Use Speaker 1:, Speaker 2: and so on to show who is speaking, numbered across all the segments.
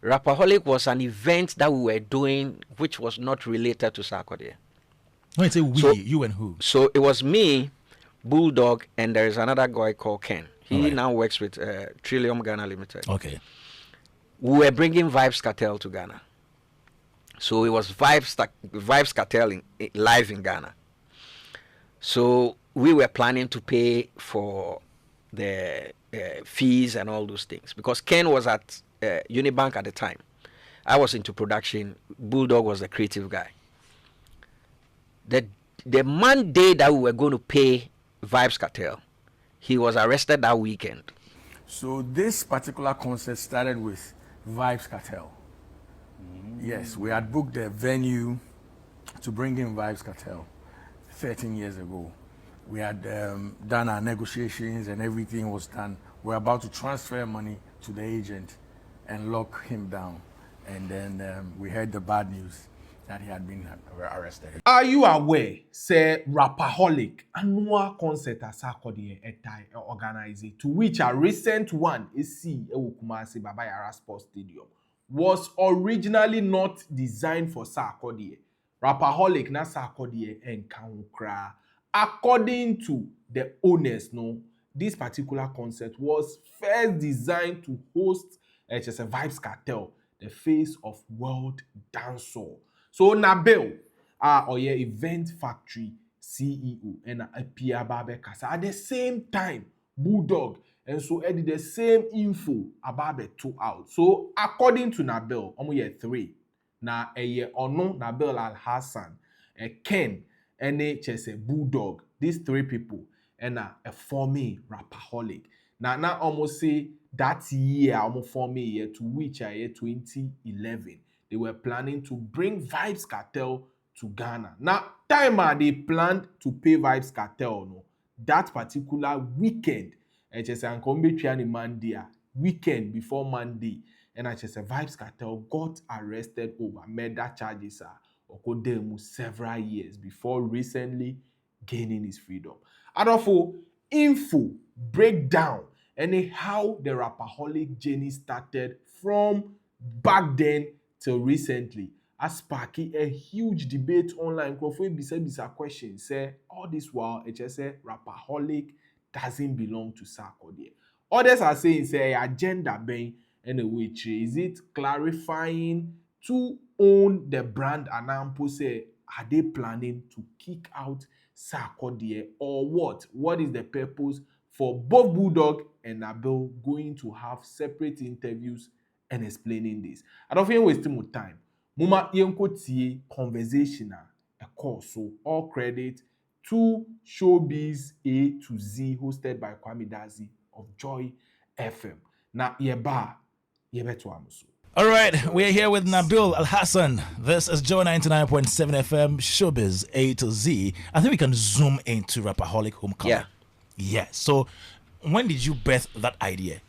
Speaker 1: Rapaholic was an event that we were doing which was not related to Sarkodie.
Speaker 2: When you say we,
Speaker 1: So-
Speaker 2: you and who?
Speaker 1: So it was me, Bulldog, and there is another guy called Ken. He
Speaker 2: Alright.
Speaker 1: now works with Trillium Ghana Limited.
Speaker 2: Okay.
Speaker 1: We were bringing Vybz Kartel to Ghana. So it was Vybz Kartel live in Ghana. So we were planning to pay for the fees and all those things because Ken was at Unibank at the time. I was into production. Bulldog was the creative guy. The Monday that we were going to pay Vybz Kartel, he was arrested that weekend.
Speaker 3: So this particular concert started with Vybz Kartel. Yes, we had booked a venue to bring in Vybz Kartel 13 years ago. We had done our negotiations and everything was done. We're about to transfer money to the agent and lock him down. And then we heard the bad news that he had been arrested.
Speaker 4: Are you aware, say Rapaholic annual concert at Sarkodie organized, to which a recent one is Kumasi Baba Yara Sports Stadium, was originally not designed for Sarkodie. Rapaholic na Sarkodie and Kankra. According to the owners, this particular concert was first designed to host Vybz Kartel, the face of world dancehall. So Nabil, event factory CEO and Apia Babekasa at the same time, Bulldog, and so did the same info about the 2 out. So according to Nabil, year 3. Na year ono Nabil Al Hassan, Ken, and Bulldog. These 3 people and a forming Rapaholic. Now almost say that year almost forming year to which year 2011. They were planning to bring Vybz Kartel to Ghana. Now, time they planned to pay Vybz Kartel, that particular weekend, weekend before Monday, and Vybz Kartel got arrested over murder charges several years before recently gaining his freedom. Adolfo, info, breakdown, and how the Rapaholic journey started from back then till recently, as sparking a huge debate online. Crowdfunding bisa questions say all this while HSA Rapaholic doesn't belong to Sarkodie. Others are saying say agenda being anyway, is it clarifying to own the brand and say are they planning to kick out Sarkodie or what? What is the purpose for both Bulldog and Nabil going to have separate interviews and explaining this? I don't think wasting more time. Muma yenko tie conversation a course. So all credit to Showbiz A to Z, hosted by Kwame Dazi of Joy FM. Na yeba to amusu.
Speaker 2: All right, we're here with Nabil Al Hassan. This is Joe 99.7 FM, Showbiz A to Z. I think we can zoom into Rapaholic Homecoming.
Speaker 1: Yeah.
Speaker 2: Yeah. So, when did you birth that idea?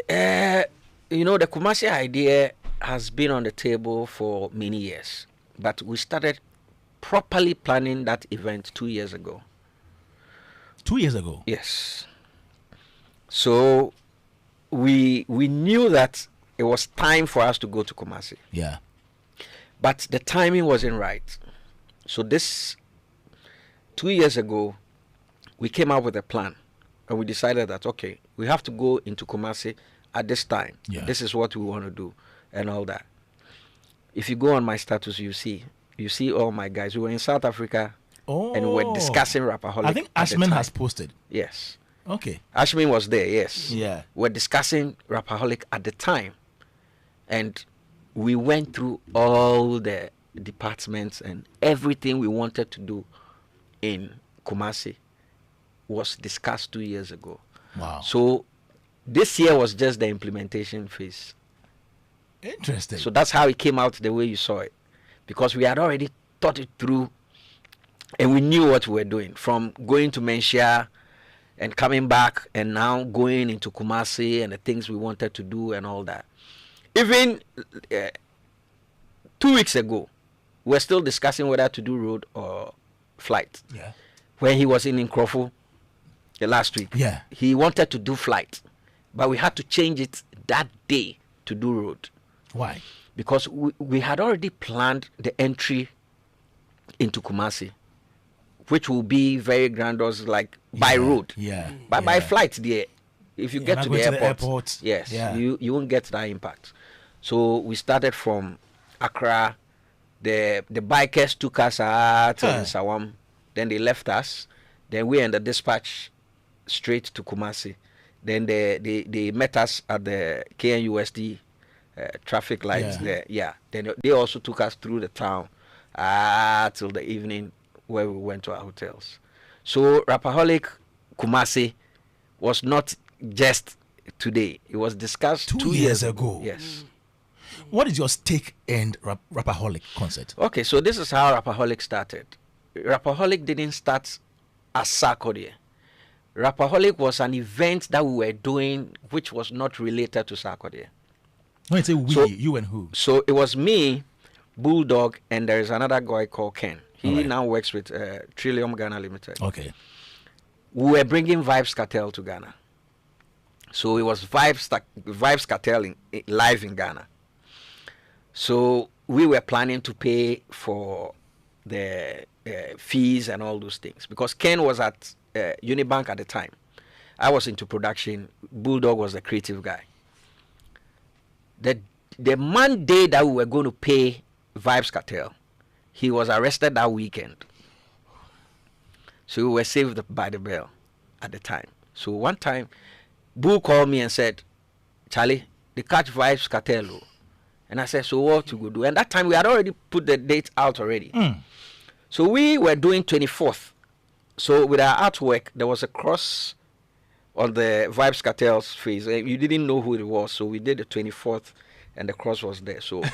Speaker 1: The Kumasi idea has been on the table for many years, but we started properly planning that event 2 years ago.
Speaker 2: 2 years ago?
Speaker 1: Yes. So we knew that it was time for us to go to Kumasi.
Speaker 2: Yeah.
Speaker 1: But the timing wasn't right. So this 2 years ago, we came up with a plan. And we decided that, okay, we have to go into Kumasi at this time.
Speaker 2: Yeah.
Speaker 1: This is what we want to do and all that. If you go on my status, you see all my guys. We were in South Africa and we were discussing Rapaholic.
Speaker 2: I think Ashman has posted.
Speaker 1: Yes.
Speaker 2: Okay.
Speaker 1: Ashman was there, yes.
Speaker 2: Yeah.
Speaker 1: We're discussing Rapaholic at the time. And we went through all the departments and everything we wanted to do in Kumasi was discussed 2 years ago.
Speaker 2: Wow.
Speaker 1: So this year was just the implementation phase.
Speaker 2: Interesting.
Speaker 1: So that's how it came out the way you saw it. Because we had already thought it through and we knew what we were doing. From going to Menchia and coming back and now going into Kumasi and the things we wanted to do and all that. Even 2 weeks ago, we were still discussing whether to do road or flight.
Speaker 2: Yeah.
Speaker 1: When he was in Nkrofo last week,
Speaker 2: Yeah.
Speaker 1: he wanted to do flight, but we had to change it that day to do road.
Speaker 2: Why?
Speaker 1: Because we had already planned the entry into Kumasi, which will be very grandiose, like by road.
Speaker 2: Yeah.
Speaker 1: But by flight, there, if you get to the airport, yes, you won't get that impact. So we started from Accra. The bikers took us to Sawam. Then they left us. Then we in the dispatch straight to Kumasi. Then they met us at the KNUSD traffic lights there. Yeah. Then they also took us through the town till the evening, where we went to our hotels. So Rapaholic Kumasi was not just today. It was discussed 2 years ago. Yes.
Speaker 2: What is your stake in Rapperholic concert?
Speaker 1: Okay, so this is how Rapaholic started. Rapaholic didn't start as Sarkodie. Rapaholic was an event that we were doing which was not related to Sarkodie.
Speaker 2: When you say we, you and who?
Speaker 1: So it was me, Bulldog, and there is another guy called Ken. He now works with Trillium Ghana Limited.
Speaker 2: Okay.
Speaker 1: We were bringing Vybz Kartel to Ghana. So it was Vybz Kartel live in Ghana. So we were planning to pay for the fees and all those things because Ken was at Unibank at the time. I was into production. Bulldog was the creative guy. The Monday that we were going to pay Vybz Kartel, he was arrested that weekend. So we were saved by the bell at the time. So one time, Bull called me and said, Charlie, they catch Vybz Kartel. And I said, so what to go do? And that time we had already put the date out already. So we were doing 24th. So with our artwork, there was a cross on the Vybz Kartel's face. You didn't know who it was. So we did the 24th and the cross was there. So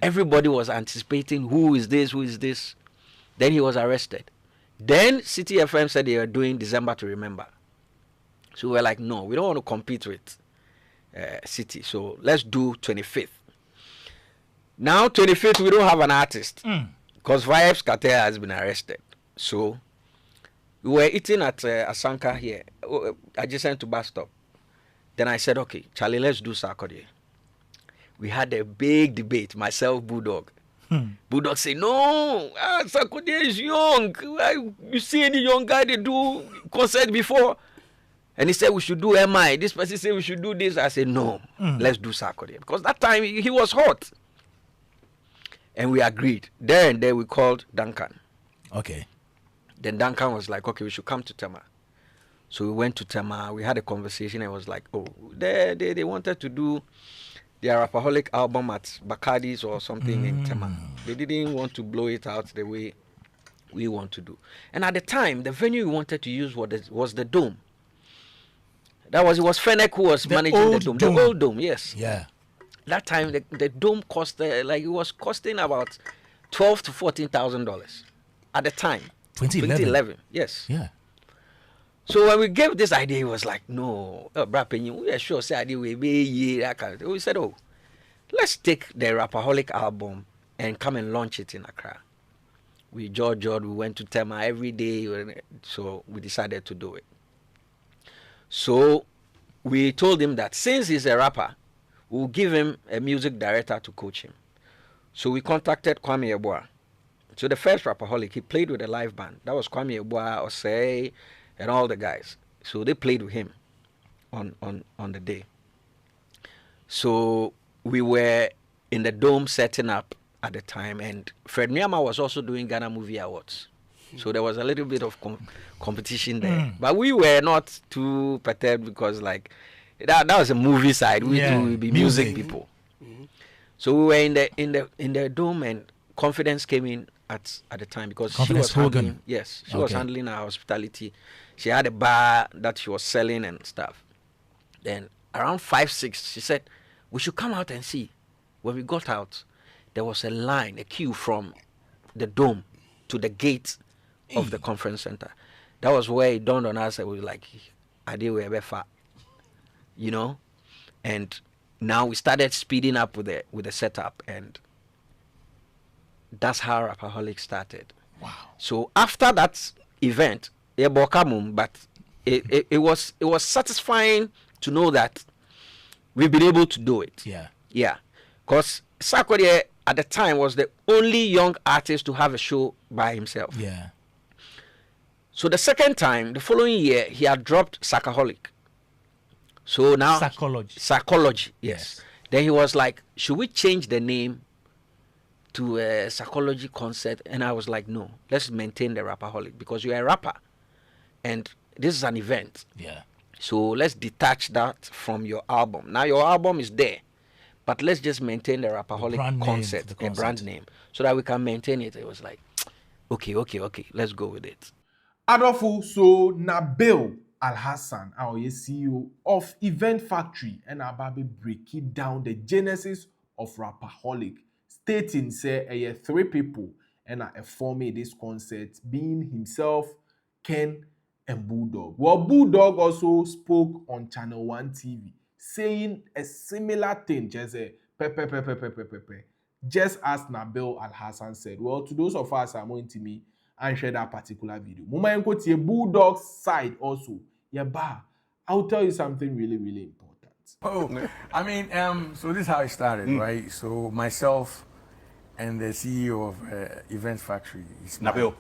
Speaker 1: everybody was anticipating, who is this? Who is this? Then he was arrested. Then City FM said they were doing December to Remember. So we were like, no, we don't want to compete with City. So let's do 25th. Now 25th, we don't have an artist because Vybz Kartel has been arrested. So we were eating at Asanka here, adjacent to bus stop. Then I said, okay, Charlie, let's do Sarkodie. We had a big debate, myself, Bulldog. Bulldog said, no, Sarkodie is young. You see any young guy they do concert before? And he said, we should do MI. This person said, we should do this. I said, no, let's do Sarkodie. Because that time he was hot. And we agreed. There and there we called Duncan.
Speaker 2: Okay.
Speaker 1: Then Duncan was like, okay, we should come to Tema. So we went to Tema. We had a conversation. And it was like, oh, they wanted to do their Rapaholic album at Bacardi's or something in Tema. They didn't want to blow it out the way we want to do. And at the time, the venue we wanted to use was the Dome. It was Fennec who was managing the Dome. The old Dome, yes.
Speaker 2: Yeah.
Speaker 1: That time the Dome cost it was costing about $12,000 to $14,000 at the time. 2011. Yes.
Speaker 2: Yeah.
Speaker 1: So when we gave this idea, he was like, "No, we are sure say idea we be We said, "Oh, let's take the Rapaholic album and come and launch it in Accra." We George, we went to Tema every day, so we decided to do it. So we told him that since he's a rapper, we'll give him a music director to coach him. So we contacted Kwame Yeboah. So the first Rapaholic, he played with a live band. That was Kwame Yeboah, Osei, and all the guys. So they played with him on the day. So we were in the Dome setting up at the time, and Fred Miyama was also doing Ghana Movie Awards. So there was a little bit of competition there. But we were not too perturbed because like that was a movie side. We do be music people. So we were in the Dome, and Confidence came in at the time because
Speaker 2: Confidence
Speaker 1: she was handling, she was handling our hospitality. She had a bar that she was selling and stuff. Then around 5, 6, she said, we should come out and see. When we got out, there was a queue from the Dome to the gate of the conference center. That was where it dawned on us that we were like, you know? And now we started speeding up with the setup, and that's how Rapaholic started.
Speaker 2: Wow.
Speaker 1: So after that event, but it was satisfying to know that we've been able to do it.
Speaker 2: Yeah.
Speaker 1: Yeah. Because Sarkodie at the time was the only young artist to have a show by himself.
Speaker 2: Yeah.
Speaker 1: So the second time, the following year, he had dropped Rapaholic. So now Sarkodie, yes. Then he was like, should we change the name to a Sarkodie concert? And I was like, no, let's maintain the Rapaholic because you're a rapper and this is an event.
Speaker 2: Yeah.
Speaker 1: So let's detach that from your album. Now your album is there, but let's just maintain the Rapaholic concert, a brand name, so that we can maintain it. It was like, okay, let's go with it.
Speaker 4: Adolfo, so Nabil Alhassan, our CEO of Event Factory, and Ababe break it down the genesis of Rapaholic, stating say 3 people and forming this concert, being himself, Ken, and Bulldog. Well, Bulldog also spoke on Channel 1 TV, saying a similar thing, just a pepe. Just as Nabil Alhassan said. Well, to those of us who are more into me, and share that particular video. Muma enko tie Bulldog's side also. Yeah, I'll tell you something really, really important.
Speaker 3: Oh, I mean, so this is how it started, right? So myself and the CEO of Event Factory, Nabil.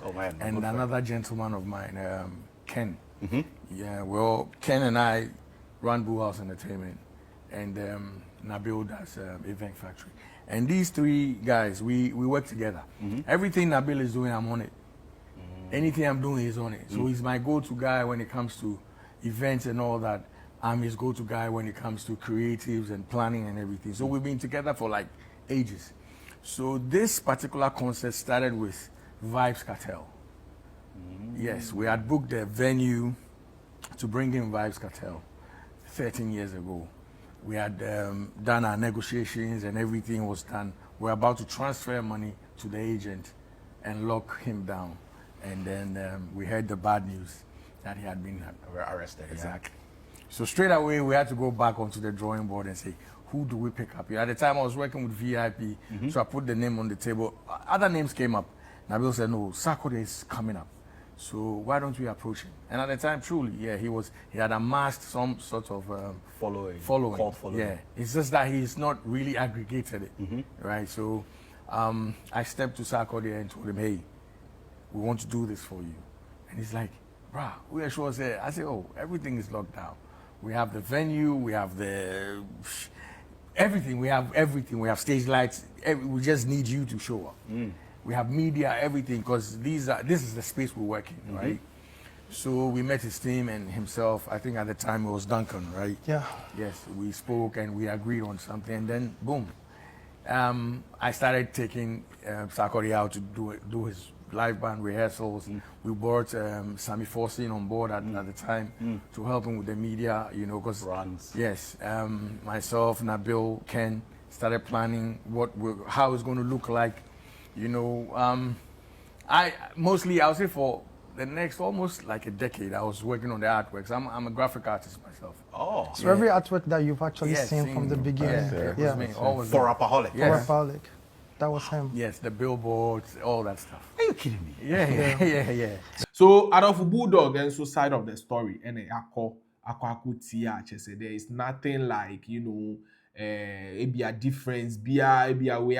Speaker 5: Oh man.
Speaker 3: And another gentleman of mine, Ken. Yeah, well, Ken and I run Bull House Entertainment, and Nabil does Event Factory. And these 3 guys, we work together. Everything Nabil is doing, I'm on it. Anything I'm doing, he's on it. So he's my go-to guy when it comes to events and all that. I'm his go-to guy when it comes to creatives and planning and everything. So we've been together for like ages. So this particular concert started with Vybz Kartel. Yes, we had booked the venue to bring in Vybz Kartel 13 years ago. We had done our negotiations and everything was done. We're about to transfer money to the agent and lock him down. And then we heard the bad news that he had been
Speaker 5: arrested.
Speaker 3: Exactly. Yeah. So straight away, we had to go back onto the drawing board and say, who do we pick up? At the time, I was working with VIP, so I put the name on the table. Other names came up. Nabil said, no, Sarkodie is coming up. So why don't we approach him? And at the time, truly, yeah, he had amassed some sort of
Speaker 5: following.
Speaker 3: Cult following. Yeah, it's just that he's not really aggregated it, right? So I stepped to Sarkodie and told him, hey, we want to do this for you. And he's like, bruh, we are sure. I said, oh, everything is locked down. We have the venue, we have the everything. We have everything. We have stage lights. We just need you to show up. We have media, everything, because this is the space we work in, right? So we met his team and himself. I think at the time it was Duncan, right?
Speaker 6: Yeah.
Speaker 3: Yes, we spoke and we agreed on something, and then boom, I started taking Sarkodie out to do his live band rehearsals. We brought Sammy Forsin on board at the time to help him with the media, you know, because yes, myself, Nabil, Ken started planning how it's going to look like. You know, I'll say for the next almost like a decade, I was working on the artworks. I'm a graphic artist myself.
Speaker 5: Oh.
Speaker 6: So every artwork that you've actually seen from the beginning.
Speaker 3: Yeah.
Speaker 5: For Rapaholic.
Speaker 3: Yes.
Speaker 6: For Rapaholic. That was him.
Speaker 3: Yes, the billboards, all that stuff.
Speaker 5: Are you kidding me?
Speaker 3: Yeah.
Speaker 4: So out of Bulldog and so side of the story, and there is nothing like, you know, a difference, be a way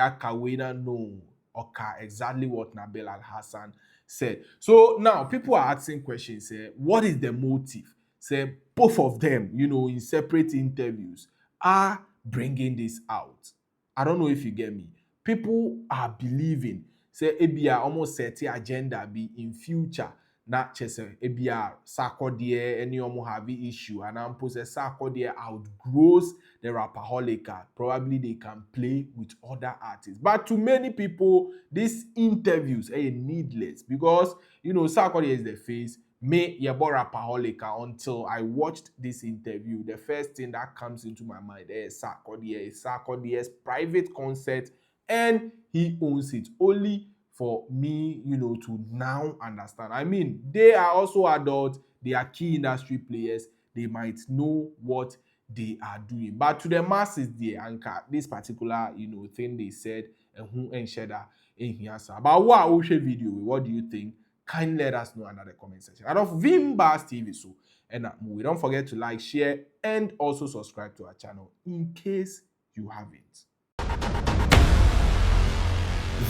Speaker 4: no. Okay, exactly what Nabil Alhassan said. So now people are asking questions. What is the motive? Say both of them, you know, in separate interviews, are bringing this out. I don't know if you get me. People are believing. Say ebia almost set the agenda be in future. Not just ebia Sarkodie any have issue and I'm pose Sarkodie outgrows the Rapaholic. Probably they can play with other artists. But to many people, these interviews are needless because you know Sarkodie is the face. Me yabo Rapaholic until I watched this interview. The first thing that comes into my mind is Sarkodie's private concert, and he owns it. Only for me, you know, to now understand. I mean, they are also adults. They are key industry players. They might know what they are doing. But to the masses, they anchor this particular, you know, thing they said and who and shared in here. But what video? What do you think? Kindly let us know under the comment section. Out of Vybz TV, so and we don't forget to like, share, and also subscribe to our channel in case you haven't.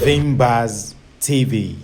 Speaker 7: Vybz TV.